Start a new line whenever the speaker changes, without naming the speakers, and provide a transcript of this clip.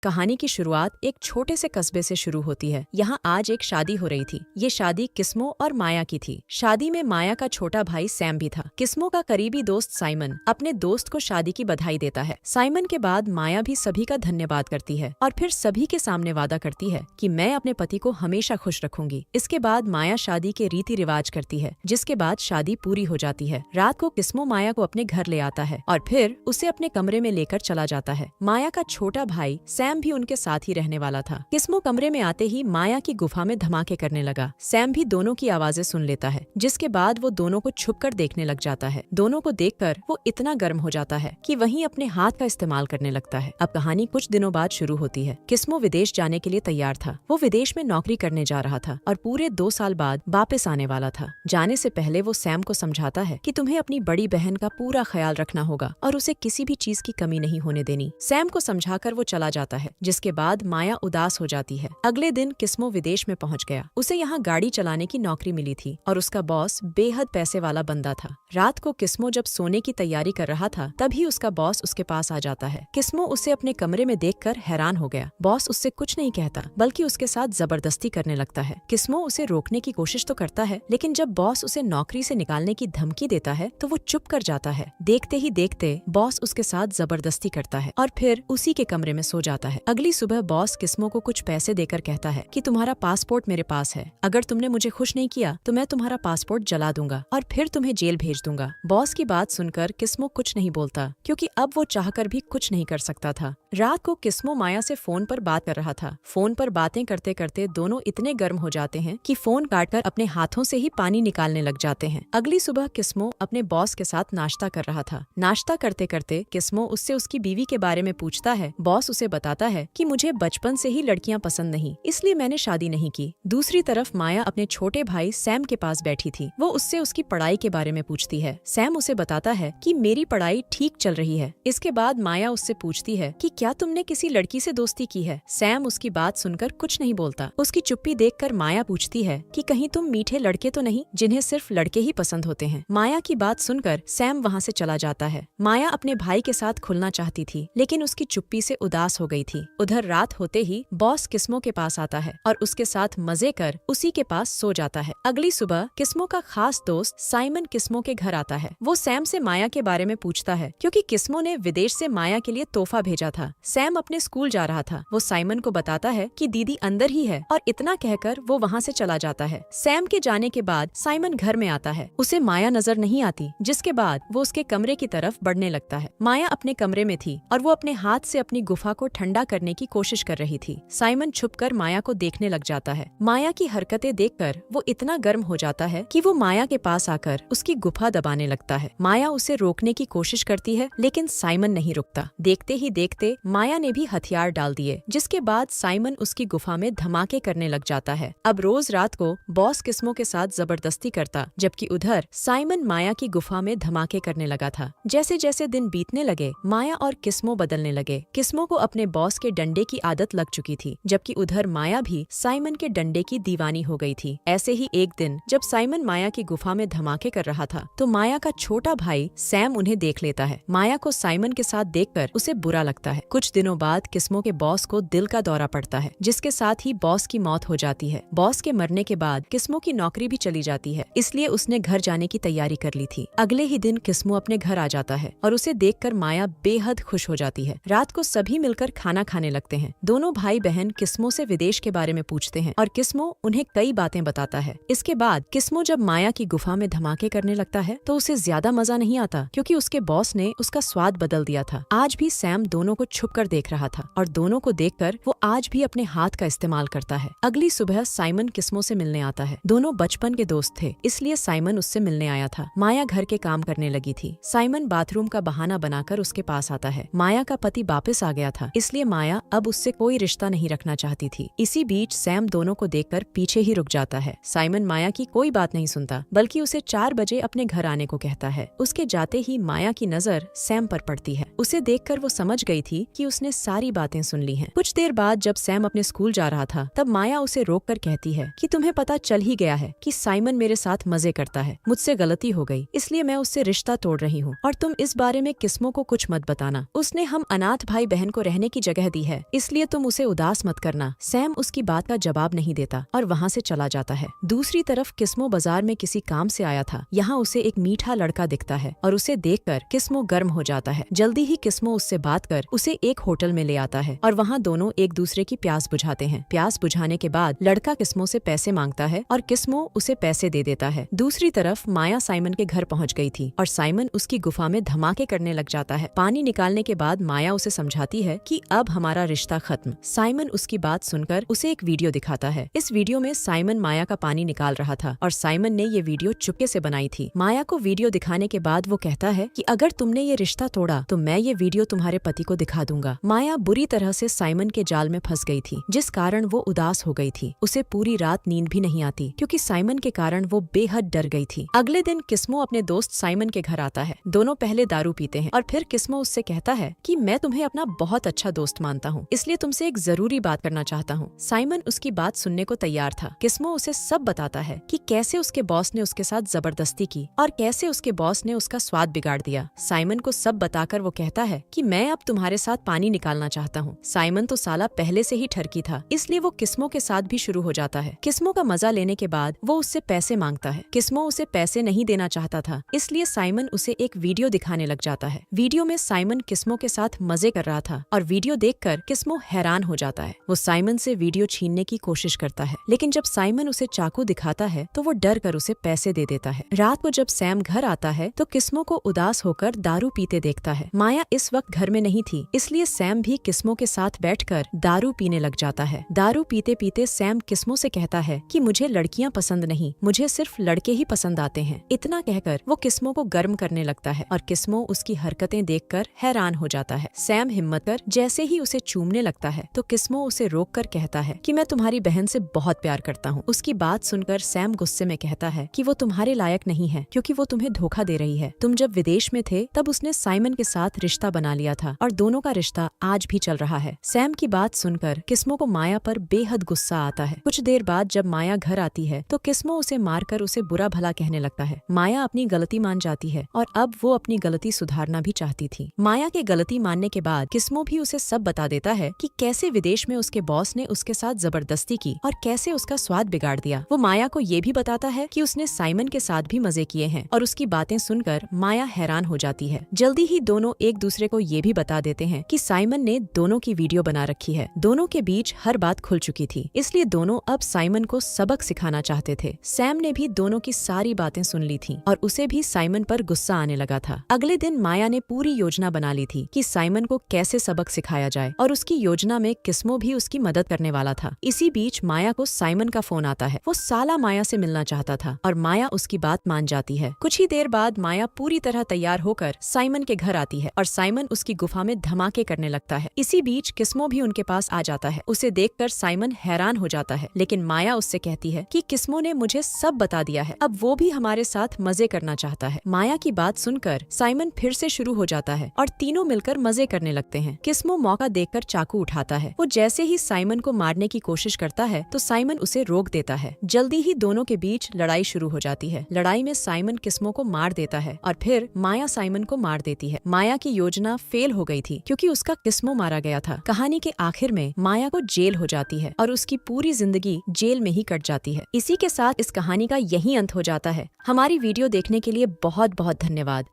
कहानी की शुरुआत एक छोटे से कस्बे से शुरू होती है। यहाँ आज एक शादी हो रही थी। ये शादी किस्मो और माया की थी। शादी में माया का छोटा भाई सैम भी था। किस्मो का करीबी दोस्त साइमन अपने दोस्त को शादी की बधाई देता है। साइमन के बाद माया भी सभी का धन्यवाद करती है और फिर सभी के सामने वादा करती है कि मैं अपने पति को हमेशा खुश रखूंगी। इसके बाद माया शादी के रीति रिवाज करती है, जिसके बाद शादी पूरी हो जाती है। रात को किस्मो माया को अपने घर ले आता है और फिर उसे अपने कमरे में लेकर चला जाता है। माया का छोटा भाई सैम भी उनके साथ ही रहने वाला था। किस्मो कमरे में आते ही माया की गुफा में धमाके करने लगा। सैम भी दोनों की आवाजें सुन लेता है, जिसके बाद वो दोनों को छुपकर देखने लग जाता है। दोनों को देखकर वो इतना गर्म हो जाता है कि वहीं अपने हाथ का इस्तेमाल करने लगता है। अब कहानी कुछ दिनों बाद शुरू होती है। किस्मो विदेश जाने के लिए तैयार था। वो विदेश में नौकरी करने जा रहा था और पूरे 2 साल बाद वापस आने वाला था। जाने से पहले वो सैम को समझाता है कि तुम्हें अपनी बड़ी बहन का पूरा ख्याल रखना होगा और उसे किसी भी चीज की कमी नहीं होने देनी। सैम को समझाकर वो चला जाता है, जिसके बाद माया उदास हो जाती है। अगले दिन किस्मो विदेश में पहुंच गया। उसे यहाँ गाड़ी चलाने की नौकरी मिली थी और उसका बॉस बेहद पैसे वाला बंदा था। रात को किस्मो जब सोने की तैयारी कर रहा था, तभी उसका बॉस उसके पास आ जाता है। किस्मो उसे अपने कमरे में देखकर हैरान हो गया। बॉस उससे कुछ नहीं कहता, बल्कि उसके साथ जबरदस्ती करने लगता है। किस्मो उसे रोकने की कोशिश तो करता है, लेकिन जब बॉस उसे नौकरी से निकालने की धमकी देता है तो वो चुप कर जाता है। देखते ही देखते बॉस उसके साथ जबरदस्ती करता है और फिर उसी के कमरे में सो जाता है। अगली सुबह बॉस किस्मो को कुछ पैसे देकर कहता है कि तुम्हारा पासपोर्ट मेरे पास है। अगर तुमने मुझे खुश नहीं किया तो मैं तुम्हारा पासपोर्ट जला दूंगा और फिर तुम्हें जेल भेज दूंगा। बॉस की बात सुनकर किस्मो कुछ नहीं बोलता, क्योंकि अब वो चाहकर भी कुछ नहीं कर सकता था। रात को किस्मो माया से फोन पर बात कर रहा था। फोन पर बातें करते करते दोनों इतने गर्म हो जाते हैं कि फोन काटकर अपने हाथों से ही पानी निकालने लग जाते हैं। अगली सुबह किस्मो अपने बॉस के साथ नाश्ता कर रहा था। नाश्ता करते करते किस्मो उससे उसकी बीवी के बारे में पूछता है। बॉस उसे बताता है कि मुझे बचपन से ही लड़कियां पसंद नहीं, इसलिए मैंने शादी नहीं की। दूसरी तरफ माया अपने छोटे भाई सैम के पास बैठी थी। वो उससे उसकी पढ़ाई के बारे में पूछती है। सैम उसे बताता है कि मेरी पढ़ाई ठीक चल रही है। इसके बाद माया उससे पूछती है कि क्या तुमने किसी लड़की से दोस्ती की है। सैम उसकी बात सुनकर कुछ नहीं बोलता। उसकी चुप्पी देखकर माया पूछती है कि कहीं तुम मीठे लड़के तो नहीं, जिन्हें सिर्फ लड़के ही पसंद होते हैं। माया की बात सुनकर सैम वहाँ से चला जाता है। माया अपने भाई के साथ खुलना चाहती थी, लेकिन उसकी चुप्पी से उदास हो गई थी। उधर रात होते ही बॉस किस्मो के पास आता है और उसके साथ मजे कर उसी के पास सो जाता है। अगली सुबह किस्मो का खास दोस्त साइमन किस्मो के घर आता है। वो सैम से माया के बारे में पूछता है, क्योंकि किस्मो ने विदेश से माया के लिए तोहफा भेजा था। सैम अपने स्कूल जा रहा था। वो साइमन को बताता है कि दीदी अंदर ही है और इतना कहकर वो वहाँ से चला जाता है। सैम के जाने के बाद साइमन घर में आता है। उसे माया नजर नहीं आती, जिसके बाद वो उसके कमरे की तरफ बढ़ने लगता है। माया अपने कमरे में थी और वो अपने हाथ से अपनी गुफा को ठंडा करने की कोशिश कर रही थी। साइमन छुपकर माया को देखने लग जाता है। माया की हरकतें देखकर वो इतना गर्म हो जाता है कि वो माया के पास आकर उसकी गुफा दबाने लगता है। माया उसे रोकने की कोशिश करती है, लेकिन साइमन नहीं रुकता। देखते ही देखते माया ने भी हथियार डाल दिए, जिसके बाद साइमन उसकी गुफा में धमाके करने लग जाता है। अब रोज रात को बॉस किस्मो के साथ जबरदस्ती करता, जबकि उधर साइमन माया की गुफा में धमाके करने लगा था। जैसे जैसे दिन बीतने लगे, माया और किस्मो बदलने लगे। किस्मो को अपने बॉस के डंडे की आदत लग चुकी थी, जबकि उधर माया भी साइमन के डंडे की दीवानी हो गई थी। ऐसे ही एक दिन जब साइमन माया की गुफा में धमाके कर रहा था, तो माया का छोटा भाई सैम उन्हें देख लेता है। माया को साइमन के साथ देखकर उसे बुरा लगता है। कुछ दिनों बाद किस्मो के बॉस को दिल का दौरा पड़ता है, जिसके साथ ही बॉस की मौत हो जाती है। बॉस के मरने के बाद किस्मो की नौकरी भी चली जाती है, इसलिए उसने घर जाने की तैयारी कर ली थी। अगले ही दिन किस्मो अपने घर आ जाता है और उसे देखकर माया बेहद खुश हो जाती है। रात को सभी मिलकर खाना खाने लगते हैं। दोनों भाई बहन किस्मो से विदेश के बारे में पूछते हैं और किस्मो उन्हें कई बातें बताता है। इसके बाद किस्मो जब माया की गुफा में धमाके करने लगता है, तो उसे ज्यादा मजा नहीं आता, क्योंकि उसके बॉस ने उसका स्वाद बदल दिया था। आज भी सैम दोनों को छुपकर देख रहा था और दोनों को देखकर वो आज भी अपने हाथ का इस्तेमाल करता है। अगली सुबह साइमन किस्मो से मिलने आता है। दोनों बचपन के दोस्त थे, इसलिए साइमन उससे मिलने आया था। माया घर के काम करने लगी थी। साइमन बाथरूम का बहाना बनाकर उसके पास आता है। माया का पति वापस आ गया था, इसलिए माया अब उससे कोई रिश्ता नहीं रखना चाहती थी। इसी बीच सैम दोनों को देखकर पीछे ही रुक जाता है। साइमन माया की कोई बात नहीं सुनता, बल्कि उसे 4 बजे अपने घर आने को कहता है। उसके जाते ही माया की नजर सैम पर पड़ती है। उसे देखकर वो समझ गई थी कि उसने सारी बातें सुन ली हैं। कुछ देर बाद जब सैम अपने स्कूल जा रहा था तब माया उसे रोककर कहती है कि तुम्हें पता चल ही गया है कि साइमन मेरे साथ मजे करता है। मुझसे गलती हो गई, इसलिए मैं उससे रिश्ता तोड़ रही हूँ और तुम इस बारे में किस्मों को कुछ मत बताना। उसने हम अनाथ भाई बहन को रहने की जगह दी है, इसलिए तुम उसे उदास मत करना। सैम उसकी बात का जवाब नहीं देता और वहाँ से चला जाता है। दूसरी तरफ किस्मो बाजार में किसी काम से आया था। यहाँ उसे एक मीठा लड़का दिखता है और उसे देखकर किस्मो गर्म हो जाता है। जल्दी ही किस्मो उससे बात कर उसे एक होटल में ले आता है और वहाँ दोनों एक दूसरे की प्यास बुझाते हैं। प्यास बुझाने के बाद लड़का किस्मो से पैसे मांगता है और किस्मो उसे पैसे दे देता है। दूसरी तरफ माया साइमन के घर पहुँच गई थी और साइमन उसकी गुफा में धमाके करने लग जाता है। पानी निकालने के बाद माया उसे समझाती है कि अब हमारा रिश्ता खत्म। साइमन उसकी बात सुनकर उसे एक वीडियो दिखाता है। इस वीडियो में साइमन माया का पानी निकाल रहा था और साइमन ने ये वीडियो चुपके से बनाई थी। माया को वीडियो दिखाने के बाद वो कहता है कि अगर तुमने ये रिश्ता तोड़ा तो मैं ये वीडियो तुम्हारे पति को दिखा दूंगा। माया बुरी तरह से साइमन के जाल में फंस गई थी, जिस कारण वो उदास हो गई थी। उसे पूरी रात नींद भी नहीं आती क्योंकि साइमन के कारण वो बेहद डर गई थी। अगले दिन किस्मो अपने दोस्त साइमन के घर आता है। दोनों पहले दारू पीते हैं और फिर किस्मो उससे कहता है कि मैं तुम्हें अपना बहुत अच्छा दोस्त मानता हूँ, इसलिए तुमसे एक जरूरी बात करना चाहता हूँ। साइमन उसकी बात सुनने को तैयार था। किस्मो उसे सब बताता है कि कैसे उसके बॉस ने उसके साथ जबरदस्ती की और कैसे उसके बॉस ने उसका स्वाद बिगाड़ दिया। साइमन को सब बताकर वो कहता है कि मैं अब तुम्हारे साथ पानी निकालना चाहता हूँ। साइमन तो साला पहले से ही ठरकी था, इसलिए वो किस्मो के साथ भी शुरू हो जाता है। किस्मो का मजा लेने के बाद वो उससे पैसे मांगता है। किस्मो उसे पैसे नहीं देना चाहता था, इसलिए साइमन उसे एक वीडियो दिखाने लग जाता है। वीडियो में साइमन किस्मो के साथ मजे कर रहा था और वीडियो देखकर किस्मो हैरान हो जाता है। वो साइमन से वीडियो छीनने की कोशिश करता है, लेकिन जब साइमन उसे चाकू दिखाता है तो वो डर कर उसे पैसे दे देता है। रात को जब सैम घर आता है तो किस्मो को उदास होकर दारू पीते देखता है। माया इस वक्त घर में नहीं थी, इसलिए सैम भी किस्मो के साथ बैठकर दारू पीने लग जाता है। दारू पीते पीते सैम किस्मो से कहता है कि मुझे लड़कियां पसंद नहीं, मुझे सिर्फ लड़के ही पसंद आते हैं। इतना कहकर वो किस्मो को गर्म करने लगता है और किस्मो उसकी हरकतें देखकर हैरान हो जाता है। सैम हिम्मत कर जैसे ही उसे चूमने लगता है तो किस्मो उसे रोक कर कहता है कि मैं तुम्हारी बहन से बहुत प्यार करता हूँ। उसकी बात सुनकर सैम गुस्से में कहता है कि वो तुम्हारे लायक नहीं है क्योंकि वो तुम्हें धोखा दे रही है। तुम जब विदेश में थे तब उसने साइमन के साथ रिश्ता बना लिया था और दोनों का रिश्ता आज भी चल रहा है। सैम की बात सुनकर किस्मो को माया पर बेहद गुस्सा आता है। कुछ देर बाद जब माया घर आती है तो किस्मो उसे मारकर उसे बुरा भला कहने लगता है। माया अपनी गलती मान जाती है और अब वो अपनी गलती सुधारना भी चाहती थी। माया के गलती मानने के बाद किस्मो भी उसे सब बता देता है कि कैसे विदेश में उसके बॉस ने उसके साथ जबरदस्ती की और कैसे उसका स्वाद बिगाड़ दिया। वो माया को ये भी बताता है कि उसने साइमन के साथ भी मजे किए हैं और उसकी बातें सुनकर माया हैरान हो जाती है। जल्दी ही दोनों एक दूसरे को ये भी बता देते हैं कि साइमन ने दोनों की वीडियो बना रखी है। दोनों के बीच हर बात खुल चुकी थी, इसलिए दोनों अब साइमन को सबक सिखाना चाहते थे। सैम ने भी दोनों की सारी बातें सुन ली थी और उसे भी साइमन पर गुस्सा आने लगा था। अगले दिन माया ने पूरी योजना बना ली थी कि साइमन को कैसे सबक सिखाया जाए और उसकी योजना में किस्मो भी उसकी मदद करने वाला था। इसी बीच माया को साइमन का फोन आता है। वो साला माया से मिलना चाहता था और माया उसकी बात मान जाती है। कुछ ही देर बाद माया पूरी तरह तैयार होकर साइमन के घर आती है और साइमन उसकी गुफा में धमाके करने लगता है। इसी बीच किस्मो भी उनके पास आ जाता है। उसे देखकर साइमन हैरान हो जाता है, लेकिन माया उससे कहती है कि किस्मो ने मुझे सब बता दिया है, अब वो भी हमारे साथ मजे करना चाहता है। माया की बात सुनकर साइमन फिर से शुरू हो जाता है और तीनों मिलकर मजे करने लगते हैं। किस्मो मौका देखकर चाकू उठाता है। वो जैसे ही साइमन को मारने की कोशिश करता है तो साइमन उसे रोक देता है। जल्दी ही दोनों के बीच लड़ाई शुरू हो जाती है। लड़ाई में साइमन किस्मो को मार देता है और फिर माया साइमन को मार देती है। माया की योजना फेल हो गई थी क्योंकि उसका किस्मो मारा गया था। कहानी के आखिर में माया को जेल हो जाती है और उसकी पूरी जिंदगी जेल में ही कट जाती है। इसी के साथ इस कहानी का यही अंत हो जाता है। हमारी वीडियो देखने के लिए बहुत बहुत धन्यवाद।